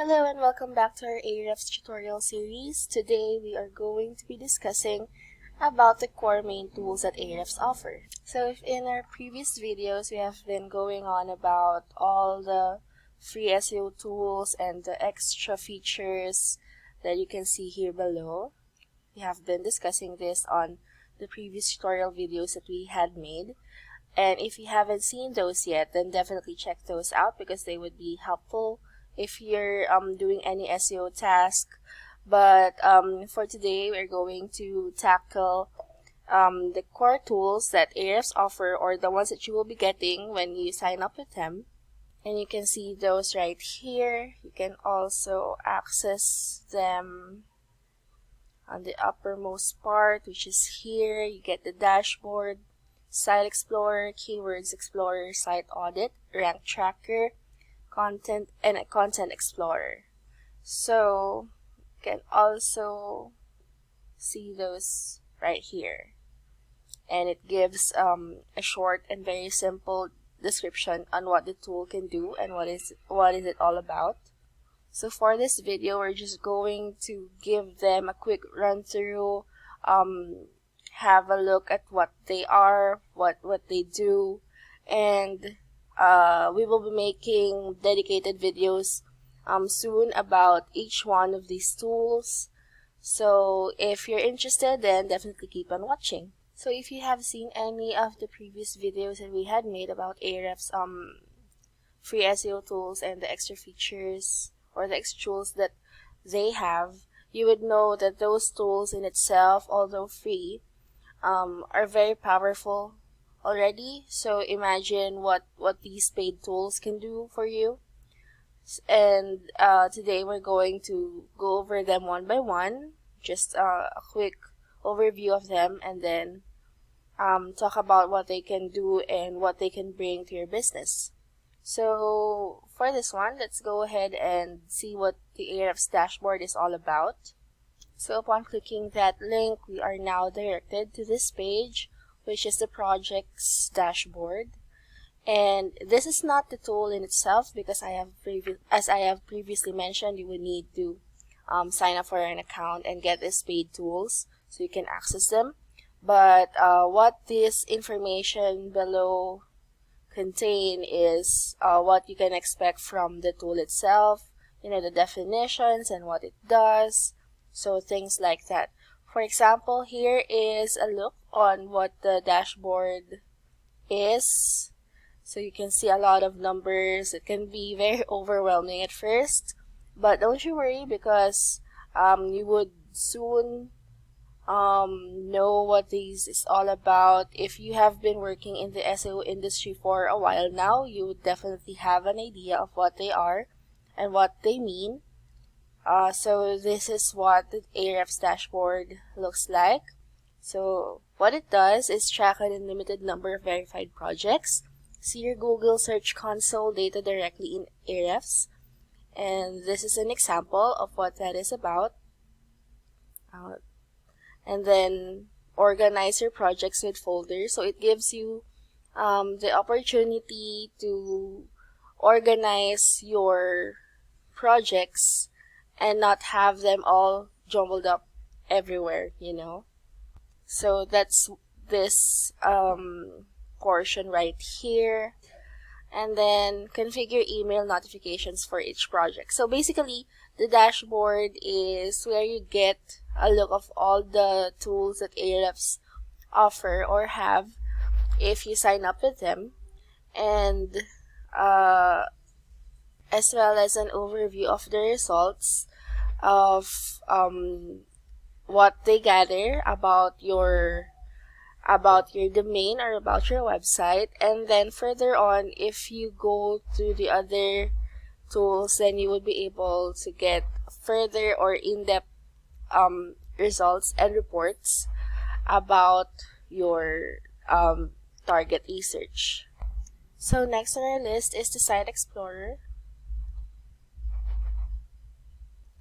Hello and welcome back to our Ahrefs tutorial series. Today we are going to be discussing about the core main tools that Ahrefs offer. So if in our previous videos we have been going on about all the free SEO tools and the extra features that you can see here below. We have been discussing this on the previous tutorial videos that we had made. And if you haven't seen those yet, then definitely check those out because they would be helpful if you're doing any SEO task. But for today, we're going to tackle the core tools that Ahrefs offer, or the ones that you will be getting when you sign up with them. And you can see those right here. You can also access them on the uppermost part, which is here. You get the dashboard, Site Explorer, Keywords Explorer, Site Audit, Rank Tracker, Content, and a Content Explorer. So you can also see those right here. And it gives a short and very simple description on what the tool can do and what is it all about. So for this video, we're just going to give them a quick run through, have a look at what they are, what they do, and we will be making dedicated videos soon about each one of these tools. So if you're interested, then definitely keep on watching. So if you have seen any of the previous videos that we had made about Ahrefs free SEO tools and the extra features or the extra tools that they have, you would know that those tools in itself, although free, are very powerful already. So imagine what these paid tools can do for you. And today we're going to go over them one by one, just a quick overview of them, and then talk about what they can do and what they can bring to your business. So for this one, let's go ahead and see what the Ahrefs dashboard is all about. So upon clicking that link, we are now directed to this page, which is the project's dashboard. And this is not the tool in itself because as I have previously mentioned, you would need to sign up for an account and get these paid tools so you can access them. But what this information below contain is what you can expect from the tool itself, the definitions and what it does, so things like that. For example, here is a look on what the dashboard is. So you can see a lot of numbers. It can be very overwhelming at first, but don't you worry because you would soon know what these is all about. If you have been working in the SEO industry for a while now, you would definitely have an idea of what they are and what they mean. So this is what the Ahrefs dashboard looks like. So what it does is track an unlimited number of verified projects, see your Google Search Console data directly in Ahrefs, and this is an example of what that is about. And then organize your projects with folders. So it gives you the opportunity to organize your projects and not have them all jumbled up everywhere, So that's this portion right here. And then configure email notifications for each project. So basically, the dashboard is where you get a look of all the tools that Ahrefs offer or have if you sign up with them, and as well as an overview of the results of what they gather about your domain or about your website. And then further on, if you go to the other tools, then you would be able to get further or in-depth results and reports about your target research. So next on our list is the Site Explorer.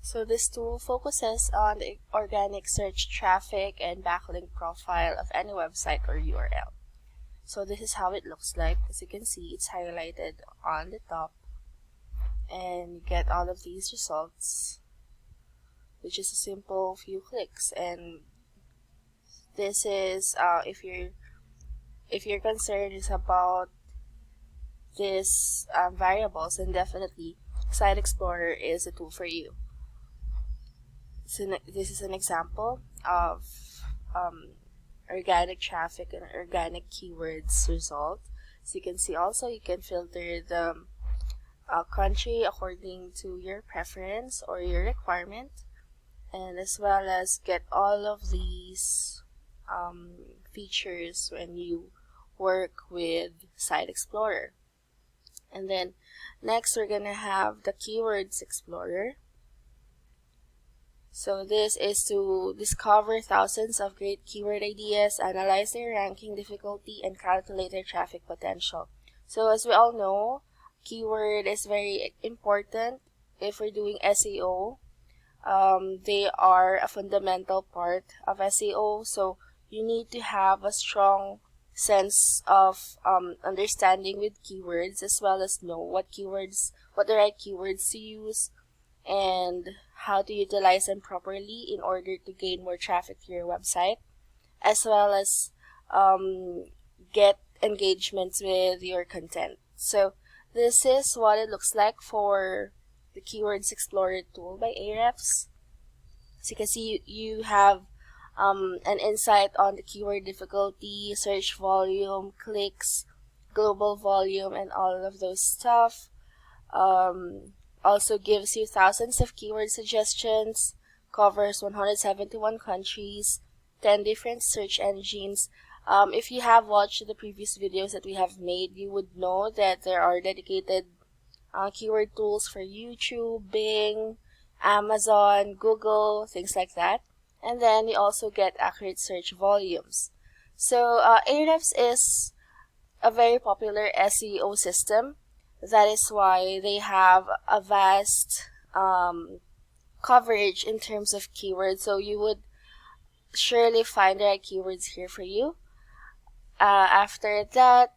So this tool focuses on the organic search traffic and backlink profile of any website or URL. So this is how it looks like. As you can see, it's highlighted on the top. and you get all of these results, which is a simple few clicks. And this is if your concern is about this variables, then definitely Site Explorer is a tool for you. So this is an example of organic traffic and organic keywords result. So you can see also you can filter the country according to your preference or your requirement, and as well as get all of these features when you work with Site Explorer. And then next we're gonna have the Keywords Explorer. So this is to discover thousands of great keyword ideas, analyze their ranking difficulty, and calculate their traffic potential. So as we all know, keyword is very important if we're doing SEO. They are a fundamental part of SEO, so you need to have a strong sense of understanding with keywords, as well as know what the right keywords to use and how to utilize them properly in order to gain more traffic to your website, as well as get engagements with your content. So this is what it looks like for the Keywords Explorer tool by Ahrefs. So you can see you have an insight on the keyword difficulty, search volume, clicks, global volume, and all of those stuff. Also gives you thousands of keyword suggestions, covers 171 countries, 10 different search engines. If you have watched the previous videos that we have made, you would know that there are dedicated keyword tools for YouTube, Bing, Amazon, Google, things like that. And then you also get accurate search volumes. So Ahrefs is a very popular SEO system. That is why they have a vast coverage in terms of keywords. So you would surely find the right keywords here for you. After that,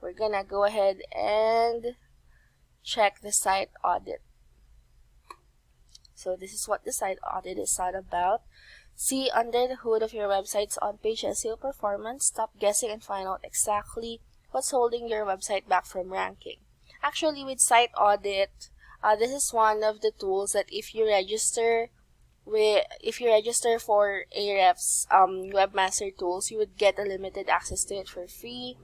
we're gonna go ahead and check the site audit. So this is what the site audit is all about. See under the hood of your website's on-page SEO performance, stop guessing, and find out exactly what's holding your website back from ranking. Actually, with site audit, this is one of the tools that if you register for Ahrefs Webmaster Tools, you would get a limited access to it for free.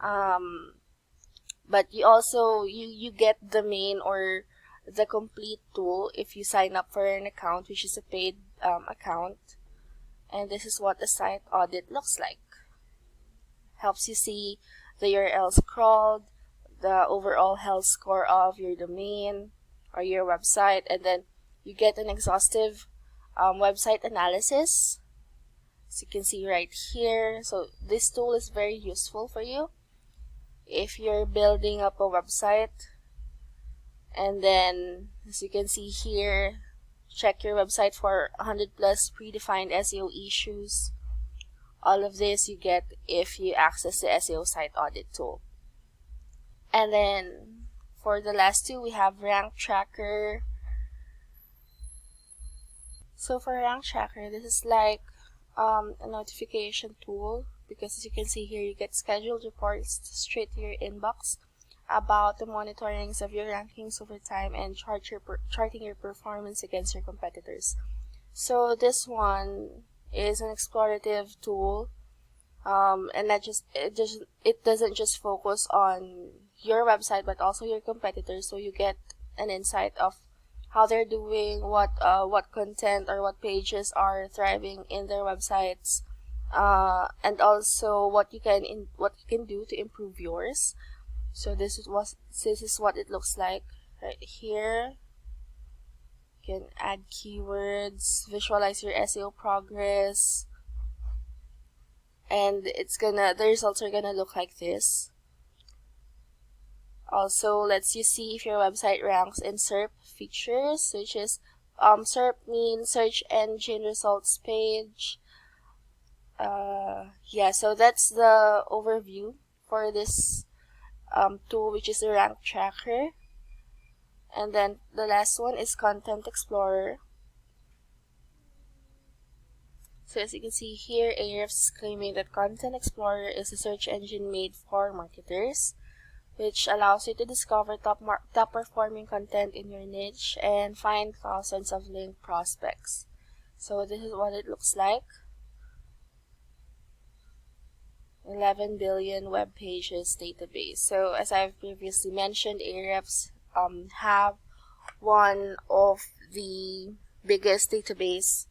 But you also you get the main or the complete tool if you sign up for an account, which is a paid account. And this is what the site audit looks like. Helps you see the URLs crawled, the overall health score of your domain or your website, and then you get an exhaustive website analysis, as you can see right here. So this tool is very useful for you if you're building up a website. And then, as you can see here, check your website for 100 plus predefined SEO issues. All of this you get if you access the SEO site audit tool. And then for the last two, we have Rank Tracker. So for Rank Tracker, this is like a notification tool, because as you can see here, you get scheduled reports straight to your inbox about the monitorings of your rankings over time and charting your performance against your competitors. So this one is an explorative tool, and it doesn't just focus on your website but also your competitors. So you get an insight of how they're doing, what content or what pages are thriving in their websites, and also what you can do to improve yours. So this is what it looks like right here. You can add keywords, visualize your SEO progress, and the results are gonna look like this. Also lets you see if your website ranks in SERP features, which is SERP means search engine results page. Yeah, so that's the overview for this tool, which is the Rank Tracker. And then the last one is Content Explorer. So as you can see here, Ahrefs is claiming that Content Explorer is a search engine made for marketers, which allows you to discover top performing content in your niche and find thousands of linked prospects. So this is what it looks like. 11 billion web pages database. So as I've previously mentioned, Ahrefs have one of the biggest database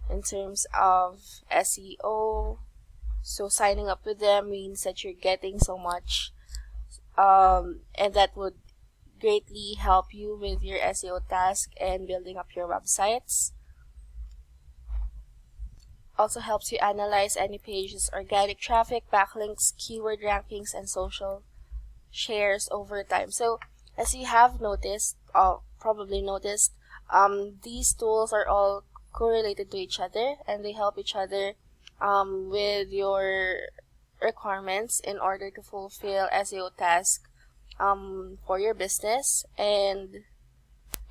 in terms of SEO. So signing up with them means that you're getting so much, and that would greatly help you with your SEO task and building up your websites. Also helps you analyze any page's organic traffic, backlinks, keyword rankings, and social shares over time. So as you have noticed, probably noticed, these tools are all correlated to each other, and they help each other with your requirements in order to fulfill SEO tasks for your business, and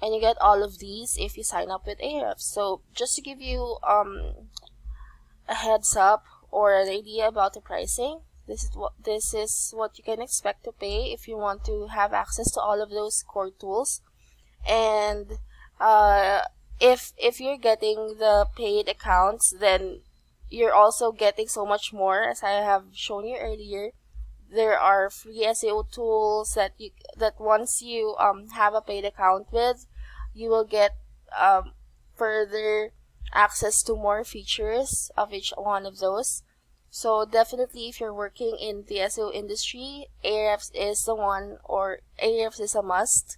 you get all of these if you sign up with Ahrefs. So just to give you a heads up or an idea about the pricing, this is what you can expect to pay if you want to have access to all of those core tools. And if you're getting the paid accounts, then you're also getting so much more. As I have shown you earlier, there are free SEO tools that once you have a paid account with, you will get further access to more features of each one of those. So definitely, if you're working in the SEO industry, Ahrefs is the one, or Ahrefs is a must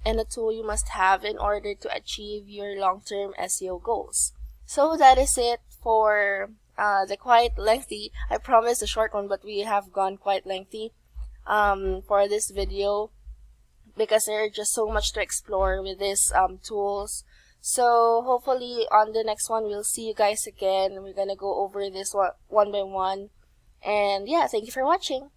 and a tool you must have in order to achieve your long-term SEO goals. So that is it for the quite lengthy, I promised a short one, but we have gone quite lengthy for this video because there are just so much to explore with these tools. So hopefully on the next one, we'll see you guys again. We're gonna go over this one by one. And yeah, thank you for watching.